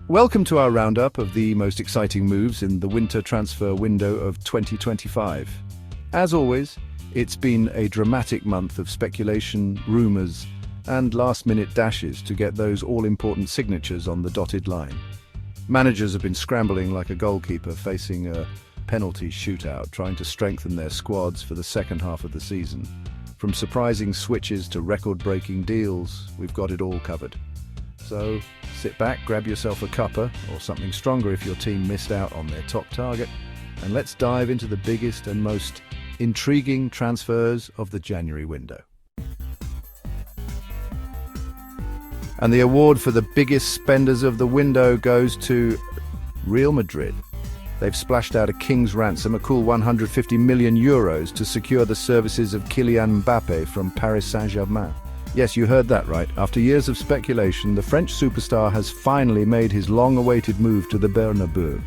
Welcome to our roundup of the most exciting moves in the winter transfer window of 2025. As always, it's been a dramatic month of speculation, rumours, and last-minute dashes to get those all-important signatures on the dotted line. Managers have been scrambling like a goalkeeper facing a penalty shootout, trying to strengthen their squads for the second half of the season. From surprising switches to record-breaking deals, we've got it all covered. So, sit back, grab yourself a cuppa, or something stronger if your team missed out on their top target, and let's dive into the biggest and most intriguing transfers of the January window. And the award for the biggest spenders of the window goes to Real Madrid. They've splashed out a king's ransom, a cool 150 million euros, to secure the services of Kylian Mbappé from Paris Saint-Germain. Yes, you heard that right. After years of speculation, the French superstar has finally made his long-awaited move to the Bernabeu.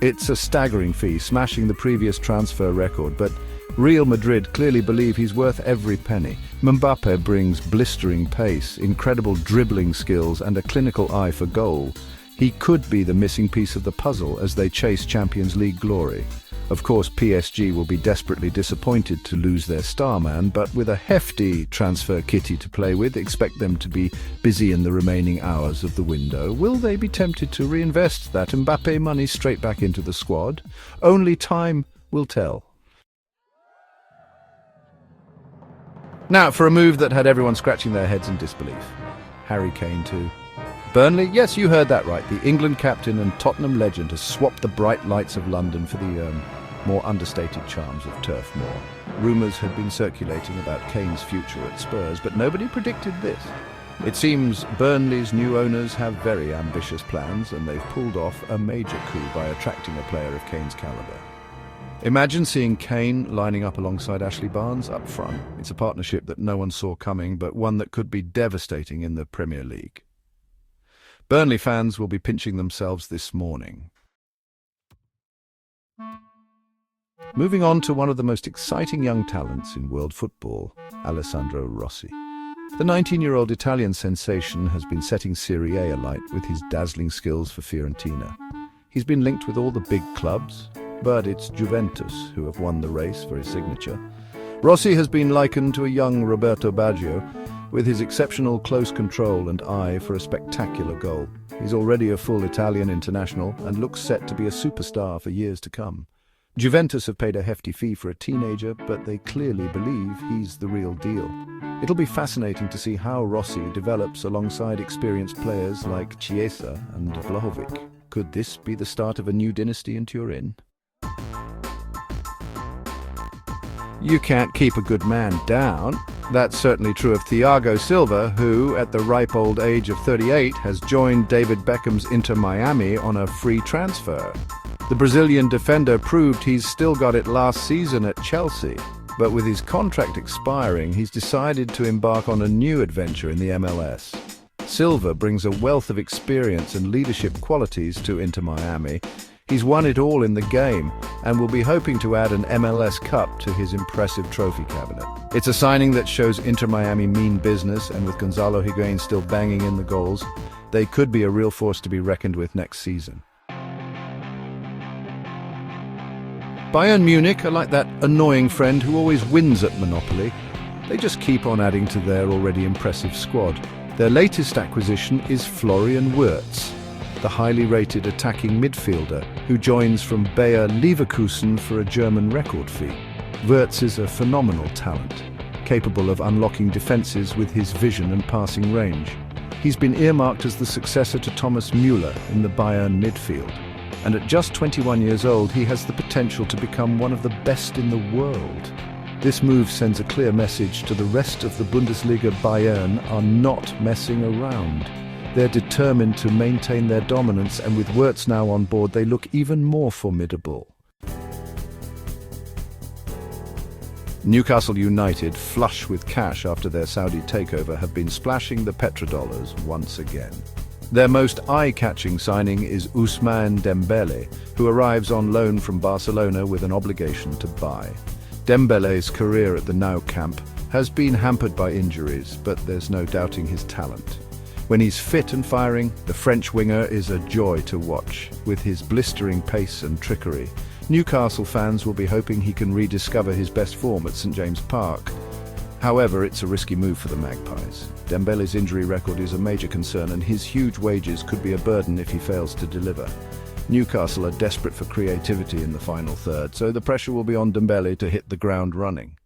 It's a staggering fee, smashing the previous transfer record, but Real Madrid clearly believe he's worth every penny. Mbappé brings blistering pace, incredible dribbling skills, and a clinical eye for goal. He could be the missing piece of the puzzle as they chase Champions League glory. Of course, PSG will be desperately disappointed to lose their star man, but with a hefty transfer kitty to play with, expect them to be busy in the remaining hours of the window. Will they be tempted to reinvest that Mbappé money straight back into the squad? Only time will tell. Now, for a move that had everyone scratching their heads in disbelief. Harry Kane to Burnley? Yes, you heard that right. The England captain and Tottenham legend has swapped the bright lights of London for the more understated charms of Turf Moor. Rumours had been circulating about Kane's future at Spurs, but nobody predicted this. It seems Burnley's new owners have very ambitious plans, and they've pulled off a major coup by attracting a player of Kane's calibre. Imagine seeing Kane lining up alongside Ashley Barnes up front. It's a partnership that no one saw coming, but one that could be devastating in the Premier League. Burnley fans will be pinching themselves this morning. Moving on to one of the most exciting young talents in world football, Alessandro Rossi. The 19-year-old Italian sensation has been setting Serie A alight with his dazzling skills for Fiorentina. He's been linked with all the big clubs, but it's Juventus who have won the race for his signature. Rossi has been likened to a young Roberto Baggio, with his exceptional close control and eye for a spectacular goal. He's already a full Italian international and looks set to be a superstar for years to come. Juventus have paid a hefty fee for a teenager, but they clearly believe he's the real deal. It'll be fascinating to see how Rossi develops alongside experienced players like Chiesa and Vlahovic. Could this be the start of a new dynasty in Turin? You can't keep a good man down. That's certainly true of Thiago Silva, who, at the ripe old age of 38, has joined David Beckham's Inter Miami on a free transfer. The Brazilian defender proved he's still got it last season at Chelsea, but with his contract expiring, he's decided to embark on a new adventure in the MLS. Silva brings a wealth of experience and leadership qualities to Inter Miami. He's won it all in the game and will be hoping to add an MLS Cup to his impressive trophy cabinet. It's a signing that shows Inter Miami mean business, and with Gonzalo Higuain still banging in the goals, they could be a real force to be reckoned with next season. Bayern Munich are like that annoying friend who always wins at Monopoly. They just keep on adding to their already impressive squad. Their latest acquisition is Florian Wirtz, the highly rated attacking midfielder who joins from Bayer Leverkusen for a German record fee. Wirtz is a phenomenal talent, capable of unlocking defences with his vision and passing range. He's been earmarked as the successor to Thomas Müller in the Bayern midfield, and at just 21 years old he has the potential to become one of the best in the world. This move sends a clear message to the rest of the Bundesliga. Bayern are not messing around. They're determined to maintain their dominance, and with Wirtz now on board, they look even more formidable. Newcastle United, flush with cash after their Saudi takeover, have been splashing the petrodollars once again. Their most eye-catching signing is Ousmane Dembele, who arrives on loan from Barcelona with an obligation to buy. Dembele's career at the Nou camp has been hampered by injuries, but there's no doubting his talent. When he's fit and firing, the French winger is a joy to watch. With his blistering pace and trickery, Newcastle fans will be hoping he can rediscover his best form at St James Park. However, it's a risky move for the Magpies. Dembele's injury record is a major concern, and his huge wages could be a burden if he fails to deliver. Newcastle are desperate for creativity in the final third, so the pressure will be on Dembele to hit the ground running.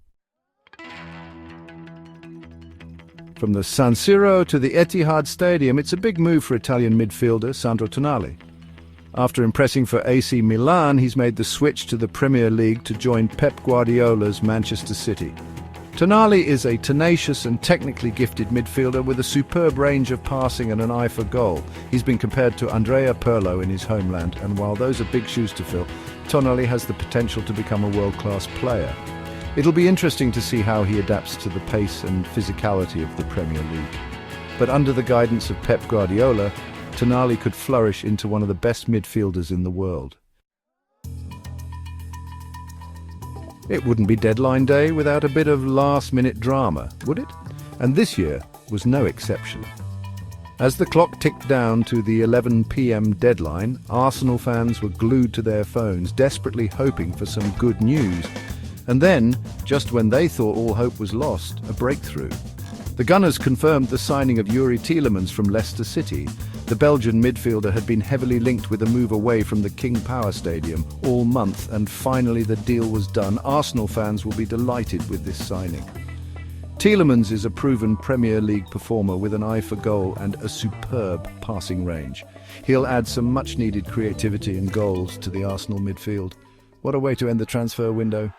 From the San Siro to the Etihad Stadium, it's a big move for Italian midfielder Sandro Tonali. After impressing for AC Milan, he's made the switch to the Premier League to join Pep Guardiola's Manchester City. Tonali is a tenacious and technically gifted midfielder with a superb range of passing and an eye for goal. He's been compared to Andrea Pirlo in his homeland, and while those are big shoes to fill, Tonali has the potential to become a world-class player. It'll be interesting to see how he adapts to the pace and physicality of the Premier League. But under the guidance of Pep Guardiola, Tonali could flourish into one of the best midfielders in the world. It wouldn't be deadline day without a bit of last-minute drama, would it? And this year was no exception. As the clock ticked down to the 11 p.m. deadline, Arsenal fans were glued to their phones, desperately hoping for some good news. And then, just when they thought all hope was lost, a breakthrough. The Gunners confirmed the signing of Yuri Tielemans from Leicester City. The Belgian midfielder had been heavily linked with a move away from the King Power Stadium all month, and finally the deal was done. Arsenal fans will be delighted with this signing. Tielemans is a proven Premier League performer with an eye for goal and a superb passing range. He'll add some much-needed creativity and goals to the Arsenal midfield. What a way to end the transfer window.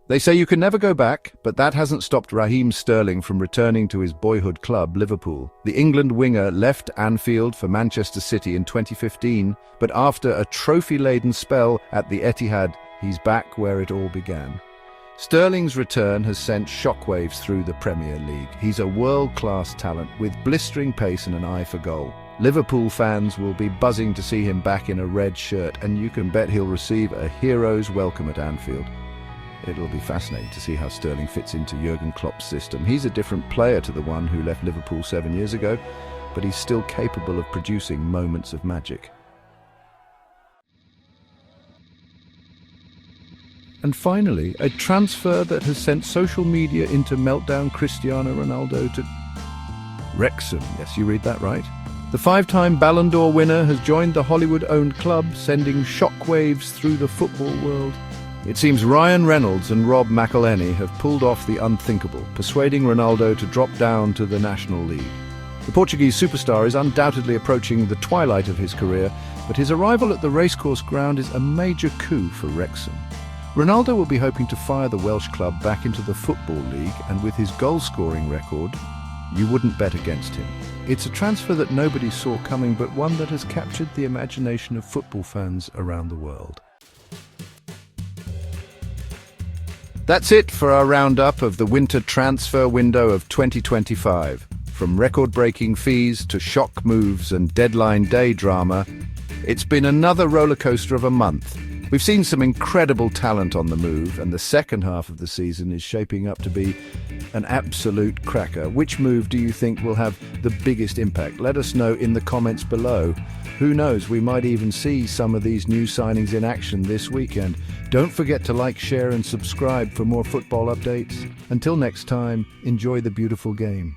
They say you can never go back, but that hasn't stopped Raheem Sterling from returning to his boyhood club, Liverpool. The England winger left Anfield for Manchester City in 2015, but after a trophy-laden spell at the Etihad, he's back where it all began. Sterling's return has sent shockwaves through the Premier League. He's a world-class talent with blistering pace and an eye for goal. Liverpool fans will be buzzing to see him back in a red shirt, and you can bet he'll receive a hero's welcome at Anfield. It'll be fascinating to see how Sterling fits into Jurgen Klopp's system. He's a different player to the one who left Liverpool 7 years ago, but he's still capable of producing moments of magic. And finally, a transfer that has sent social media into meltdown: Cristiano Ronaldo to Wrexham. Yes, you read that right. The five-time Ballon d'Or winner has joined the Hollywood-owned club, sending shockwaves through the football world. It seems Ryan Reynolds and Rob McElhenney have pulled off the unthinkable, persuading Ronaldo to drop down to the National League. The Portuguese superstar is undoubtedly approaching the twilight of his career, but his arrival at the racecourse ground is a major coup for Wrexham. Ronaldo will be hoping to fire the Welsh club back into the Football League, and with his goal-scoring record, you wouldn't bet against him. It's a transfer that nobody saw coming, but one that has captured the imagination of football fans around the world. That's it for our roundup of the winter transfer window of 2025. From record-breaking fees to shock moves and deadline day drama, it's been another rollercoaster of a month. We've seen some incredible talent on the move, and the second half of the season is shaping up to be an absolute cracker. Which move do you think will have the biggest impact? Let us know in the comments below. Who knows, we might even see some of these new signings in action this weekend. Don't forget to like, share and subscribe for more football updates. Until next time, enjoy the beautiful game.